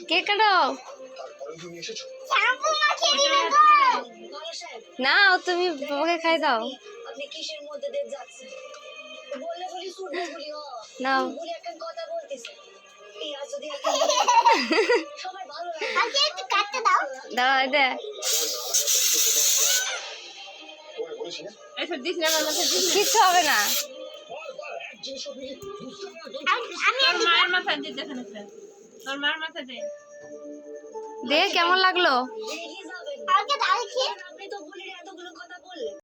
cake কাটো না তুমি বাবাকে খাই দাও নাও দাও দে কিচ্ছু হবে না দে কেমন লাগলো